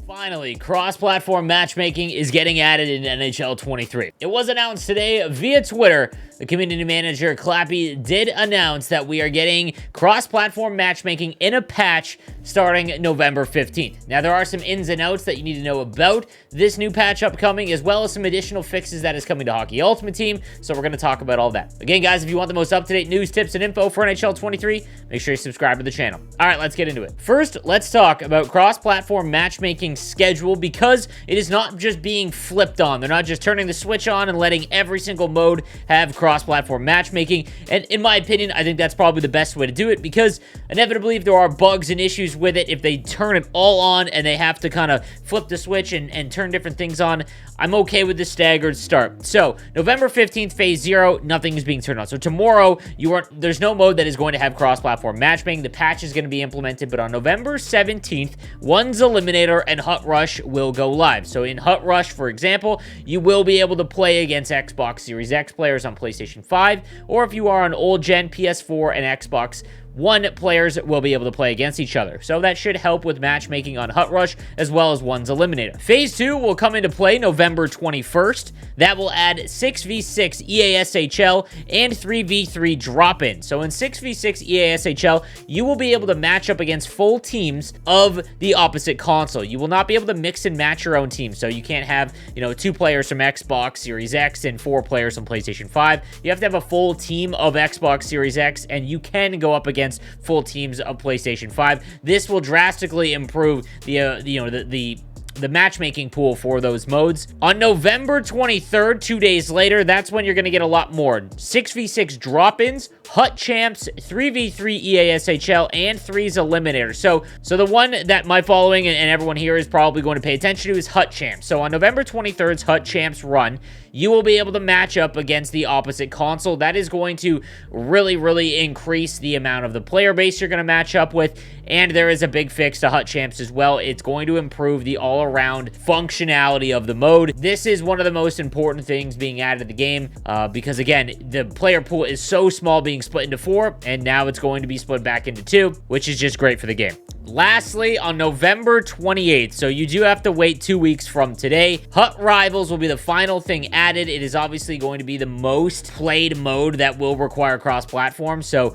Finally, cross-platform matchmaking is getting added in NHL 23. It was announced today via Twitter. The community manager, Clappy, did announce that we are getting cross-platform matchmaking in a patch starting November 15th. Now, there are some ins and outs that you need to know about this new patch upcoming, as well as some additional fixes that is coming to Hockey Ultimate Team, so we're going to talk about all that. Again, guys, if you want the most up-to-date news, tips, and info for NHL 23, make sure you subscribe to the channel. All right, let's get into it. First, let's talk about cross-platform matchmaking schedule, because it is not just being flipped on. They're not just turning the switch on and letting every single mode have cross-platform matchmaking, and in my opinion, I think that's probably the best way to do it, because inevitably, if there are bugs and issues with it, if they turn it all on and they have to kind of flip the switch and turn different things on, I'm okay with the staggered start. So, November 15th, Phase 0, nothing is being turned on. So tomorrow, there's no mode that is going to have cross-platform matchmaking. The patch is going to be implemented, but on November 17th, One's Eliminator and Hut Rush will go live. So in Hut Rush, for example, you will be able to play against Xbox Series X players on PlayStation 5, or if you are on old-gen PS4 and Xbox One, players will be able to play against each other. So that should help with matchmaking on Hut Rush, as well as One's Eliminator. Phase 2 will come into play November 21st. That will add 6v6 EASHL and 3v3 drop-in. So in 6v6 EASHL, you will be able to match up against full teams of the opposite console. You will not be able to mix and match your own team. So you can't have, 2 players from Xbox Series X and 4 players from PlayStation 5. You have to have a full team of Xbox Series X, and you can go up against full teams of PlayStation 5. This will drastically improve the matchmaking pool for those modes. On November 23rd, 2 days later, that's when you're going to get a lot more. 6v6 drop-ins, Hut Champs, 3v3 EASHL, and 3's Eliminator. So the one that my following and everyone here is probably going to pay attention to is Hut Champs. So on November 23rd's Hut Champs run, you will be able to match up against the opposite console. That is going to really increase the amount of the player base you're going to match up with, and there is a big fix to Hut Champs as well. It's going to improve the all-around functionality of the mode. This is one of the most important things being added to the game, because again, the player pool is so small, being split into 4, and now it's going to be split back into 2, which is just great for the game. Lastly, on November 28th, so you do have to wait 2 weeks from today, Hut Rivals will be the final thing added. It is obviously going to be the most played mode that will require cross-platform, so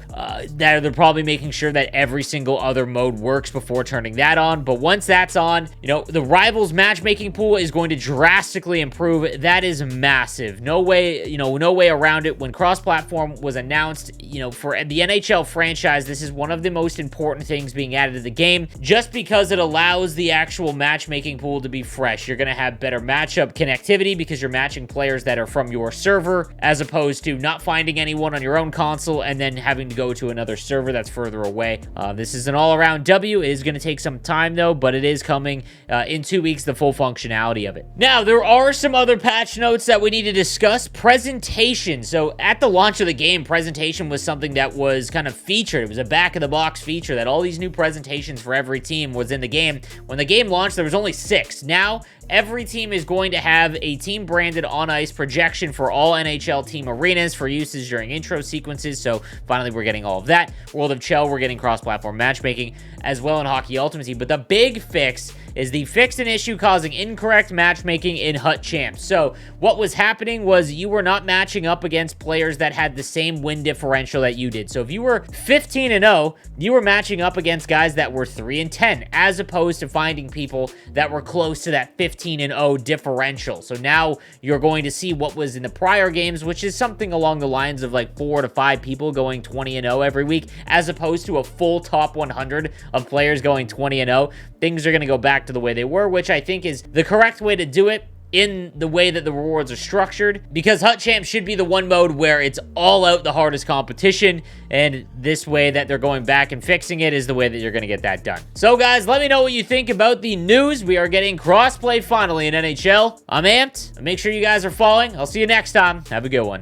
they're probably making sure that every single other mode works before turning that on. But once that's on, the Rivals matchmaking pool is going to drastically improve. That is massive. No way, no way around it. When cross-platform was announced, for the NHL franchise, this is one of the most important things being added to the game, just because it allows the actual matchmaking pool to be fresh. You're going to have better matchup connectivity because you're matching players that are from your server, as opposed to not finding anyone on your own console and then having to go to another server that's further away. This is an all-around W. It is going to take some time, though, but it is coming in 2 weeks, the full functionality of it. Now, there are some other patch notes that we need to discuss. Presentation. So, at the launch of the game, presentation was something that was kind of featured. It was a back-of-the-box feature that all these new presentations for every team was in the game. When the game launched, there was only 6. Now, every team is going to have a team-branded on-ice projection for all NHL team arenas for usage during intro sequences, so finally we're getting all of that. World of Chell, we're getting cross-platform matchmaking as well in Hockey Ultimate Team, but the big fix is the fixed an issue causing incorrect matchmaking in Hut Champs. So what was happening was you were not matching up against players that had the same win differential that you did. So if you were 15-0, you were matching up against guys that were 3-10, as opposed to finding people that were close to that 15-0 differential. So now you're going to see what was in the prior games, which is something along the lines of like 4 to 5 people going 20-0 every week, as opposed to a full top 100 of players going 20-0. Things are going to go back to the way they were, which I think is the correct way to do it in the way that the rewards are structured, because Hut Champ should be the one mode where it's all out the hardest competition, and this way that they're going back and fixing it is the way that you're going to get that done. So guys, let me know what you think about the news. We are getting crossplay finally in NHL. I'm amped. Make sure you guys are following. I'll see you next time. Have a good one.